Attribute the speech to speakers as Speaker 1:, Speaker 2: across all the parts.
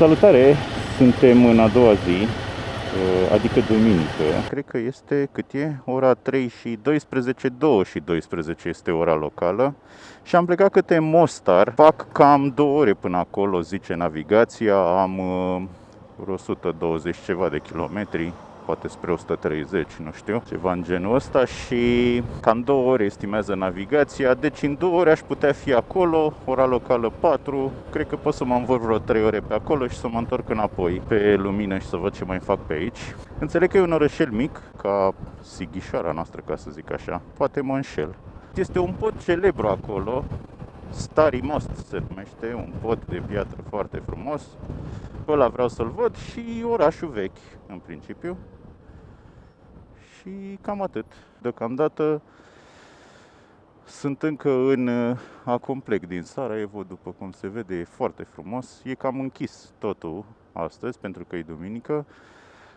Speaker 1: Salutare! Suntem în a doua zi, adică duminică. Cred că este, cât e? Ora 3 și 12, 2 și 12 este ora locală. Și am plecat către Mostar. Fac cam 2 ore până acolo, zice navigația. Am vreo 120 ceva de kilometri, poate spre 130, nu știu, ceva în genul ăsta, și cam 2 ore estimează navigația, deci în 2 ore aș putea fi acolo, ora locală 4, cred că pot să mă învârt vreo 3 ore pe acolo și să mă întorc înapoi pe lumină și să văd ce mai fac pe aici. Înțeleg că e un orășel mic, ca Sighișoara noastră, ca să zic așa, poate mă înșel. Este un pod celebru acolo, Stari Most se numește, un pod de piatră foarte frumos. Ăla vreau să-l văd și orașul vechi, în principiu. Și cam atât. Deocamdată sunt încă acum plec din Sarajevo, după cum se vede, e foarte frumos. E cam închis totul astăzi, pentru că e duminică,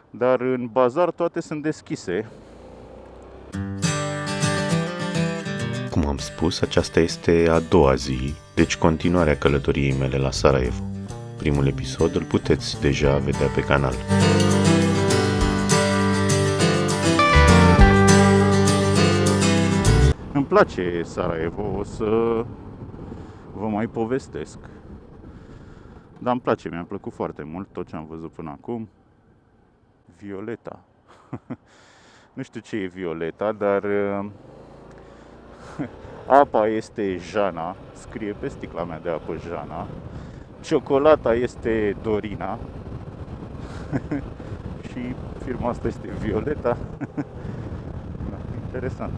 Speaker 1: dar în bazar toate sunt deschise.
Speaker 2: Cum am spus, aceasta este a doua zi, deci continuarea călătoriei mele la Sarajevo. Primul episod îl puteți deja vedea pe canal.
Speaker 1: Îmi place Sarajevo, o să vă mai povestesc. Dar îmi place, mi-a plăcut foarte mult tot ce am văzut până acum. Violeta. Nu știu ce e Violeta, dar apa este Jana, scrie pe sticla mea de apă Jana. Ciocolata este Dorina. Și firma asta este Violeta. Da, interesant.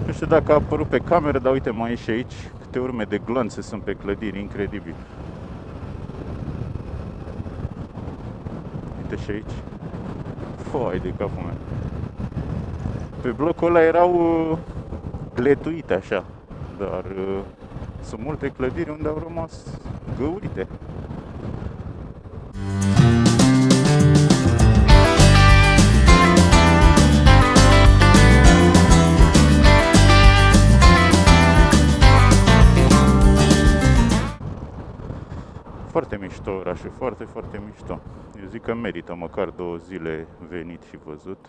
Speaker 1: Nu știu dacă a apărut pe cameră, dar uite, mai e și aici câte urme de glonțe sunt pe clădiri, incredibil. Uite și aici. Foai de capul meu. Pe blocul ăla erau gletuite așa, dar sunt multe clădiri unde au rămas găurite. Foarte mișto orașul, foarte, foarte mișto. Eu zic că merită măcar 2 zile venit și văzut.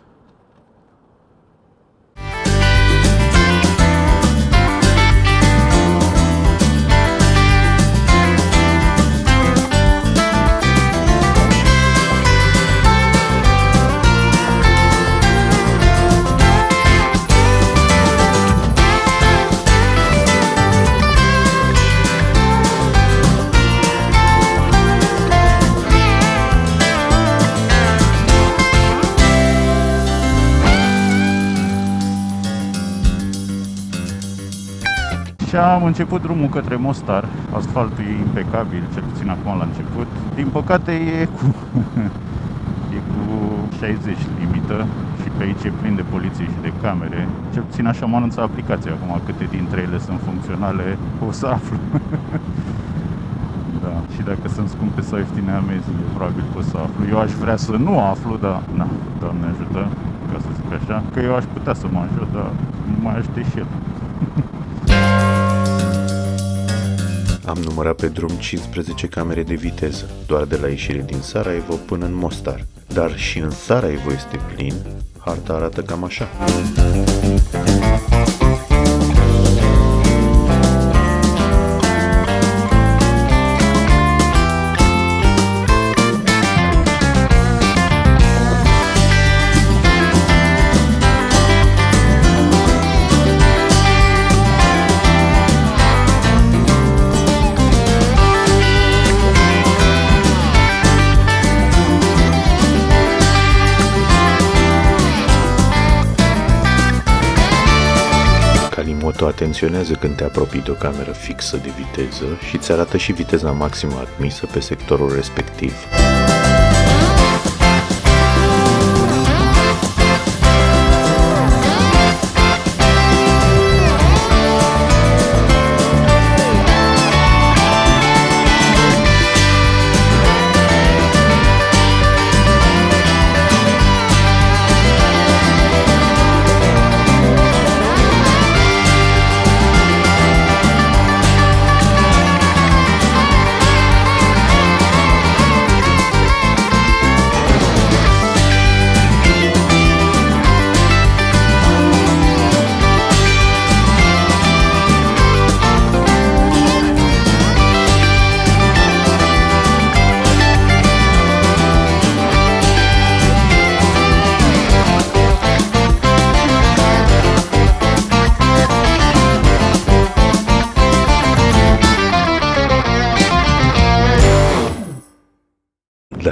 Speaker 1: Și am început drumul către Mostar. Asfaltul e impecabil, cel puțin acum la început. Din păcate e cu 60 limită și pe aici e plin de poliție și de camere. Cel puțin așa mă anunță aplicația acum, câte dintre ele sunt funcționale, o să aflu. Da, și dacă sunt scumpe sau ieftine amenziile, probabil că o să aflu. Eu aș vrea să nu aflu, dar na, Doamne ajută, ca să zic așa. Că eu aș putea să mă ajut, dar mai ajute și el.
Speaker 2: Am numărat pe drum 15 camere de viteză, doar de la ieșire din Sarajevo până în Mostar. Dar și în Sarajevo este plin, harta arată cam așa. Moto atenționează când te apropii de o cameră fixă de viteză și îți arată și viteza maximă admisă pe sectorul respectiv.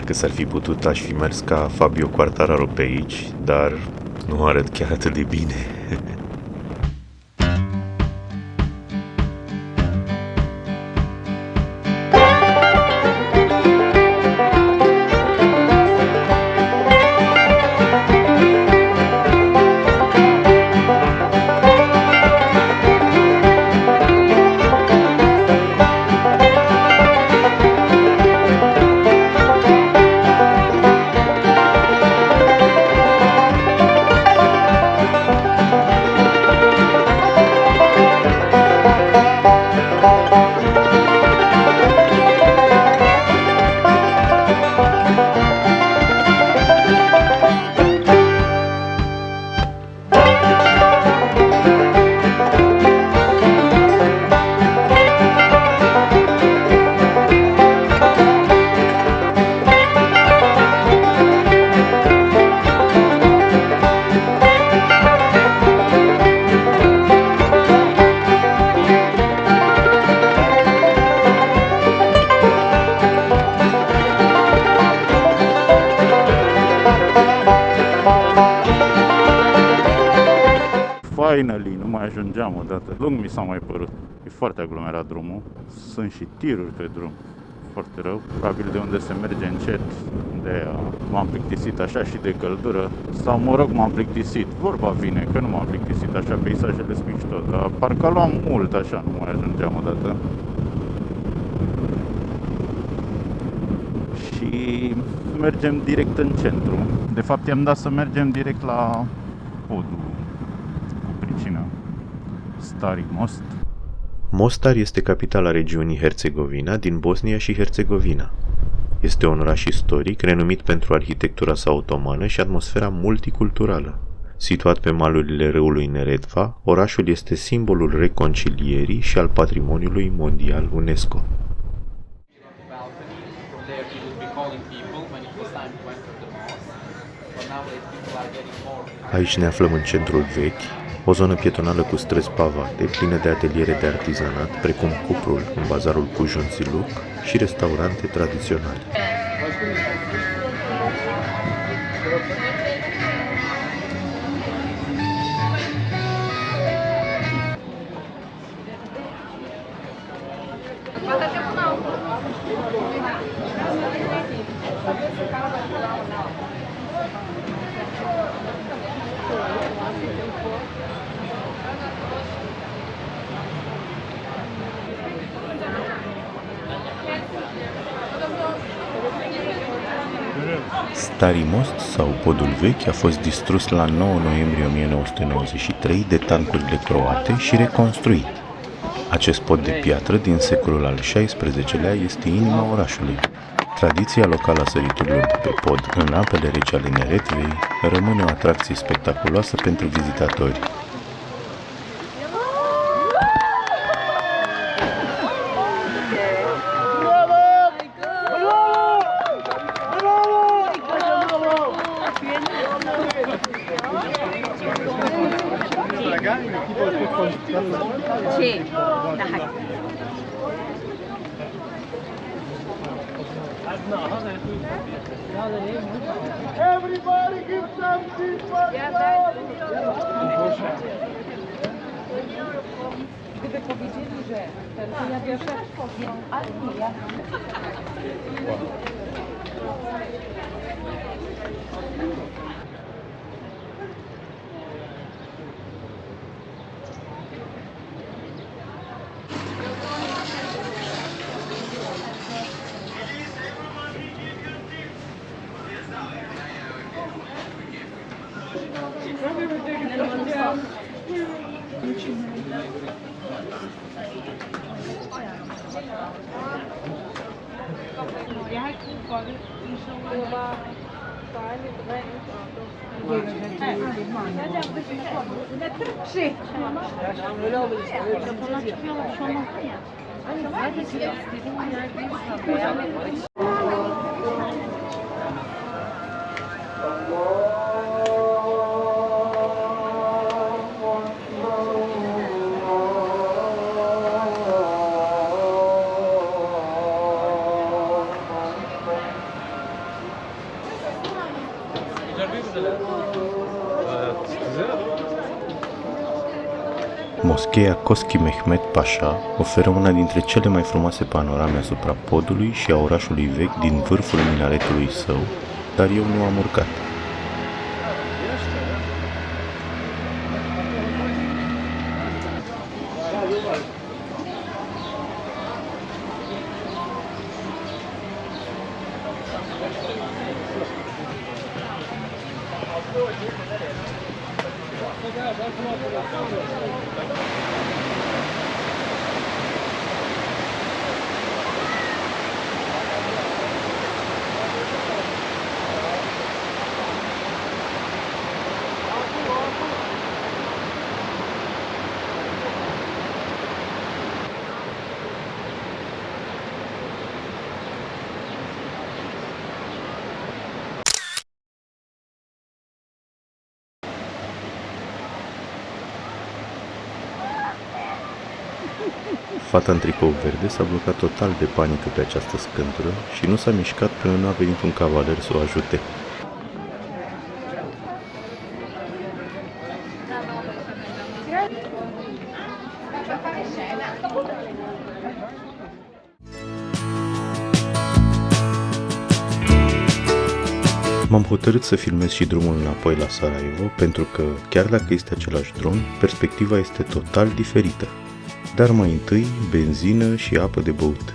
Speaker 2: Dacă s-ar fi putut, aș fi mers ca Fabio Quartararo pe aici, dar nu arăt chiar atât de bine.
Speaker 1: Finally, nu mai ajungeam odată. Lung mi s-a mai părut. E foarte aglomerat drumul. Sunt și tiruri pe drum. Foarte rău. Probabil de unde se merge încet. De m-am plictisit așa și de căldură. Sau mă rog, m-am plictisit. Vorba vine că nu m-am plictisit așa, peisajele sunt mișto. Dar parcă luam mult așa, nu mai ajungeam odată. Și mergem direct în centru. De fapt i-am dat să mergem direct la podul cu pricina Stari Most.
Speaker 2: Mostar este capitala regiunii Herțegovina din Bosnia și Herțegovina. Este un oraș istoric renumit pentru arhitectura sa otomană și atmosfera multiculturală. Situat pe malurile râului Neretva, orașul este simbolul reconcilierii și al patrimoniului mondial UNESCO. Aici ne aflăm în centrul vechi, o zonă pietonală cu străzi pavate, plină de ateliere de artizanat, precum cuprul în bazarul Kujundžiluк și restaurante tradiționale. Stari Most sau Podul Vechi a fost distrus la 9 noiembrie 1993 de tancurile croate și reconstruit. Acest pod de piatră din secolul al XVI-lea este inima orașului. Tradiția locală a săriturilor de pe pod în apele reci ale Neretvei rămâne o atracție spectaculoasă pentru vizitatori.
Speaker 3: Sì, dai.
Speaker 4: Everybody give some
Speaker 3: Gdyby powiedzieli, że ten ja wierzę, ale nie, ja... Jeg har ikke brug for det. Det var bare dejligt rent
Speaker 2: Moscheea Koski Mehmet Pasha oferă una dintre cele mai frumoase panorame asupra podului și a orașului vechi din vârful minaretului său, dar eu nu am urcat. Fata în tricou verde s-a blocat total de panică pe această scântură și nu s-a mișcat până nu a venit un cavaler să o ajute. M-am hotărât să filmez și drumul înapoi la Sarajevo pentru că, chiar dacă este același drum, perspectiva este total diferită. Dar mai întâi, benzină și apă de băut.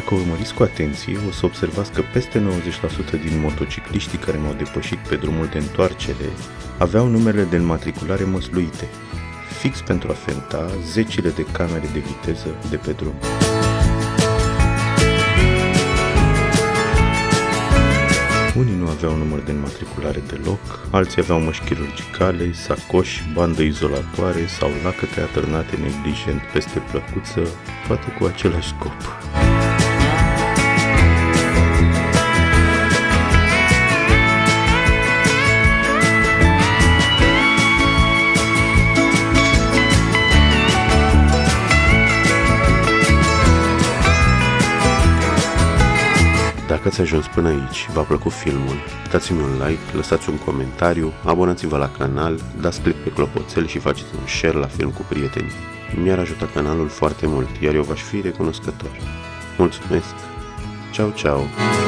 Speaker 2: Dacă urmăriți cu atenție, o să observați că peste 90% din motocicliștii care m-au depășit pe drumul de întoarcere aveau numerele de înmatriculare măsluite, fix pentru a fenta zecile de camere de viteză de pe drum. Unii nu aveau număr de înmatriculare deloc, alții aveau măști chirurgicale, sacoși, bandă izolatoare sau lacăte atârnate neglijent peste plăcuță, toate cu același scop. Dacă ați ajuns până aici, v-a plăcut filmul, dați-mi un like, lăsați un comentariu, abonați-vă la canal, dați click pe clopoțel și faceți un share la film cu prietenii. Mi-ar ajuta canalul foarte mult, iar eu v-aș fi recunoscător. Mulțumesc! Ciao, ciao!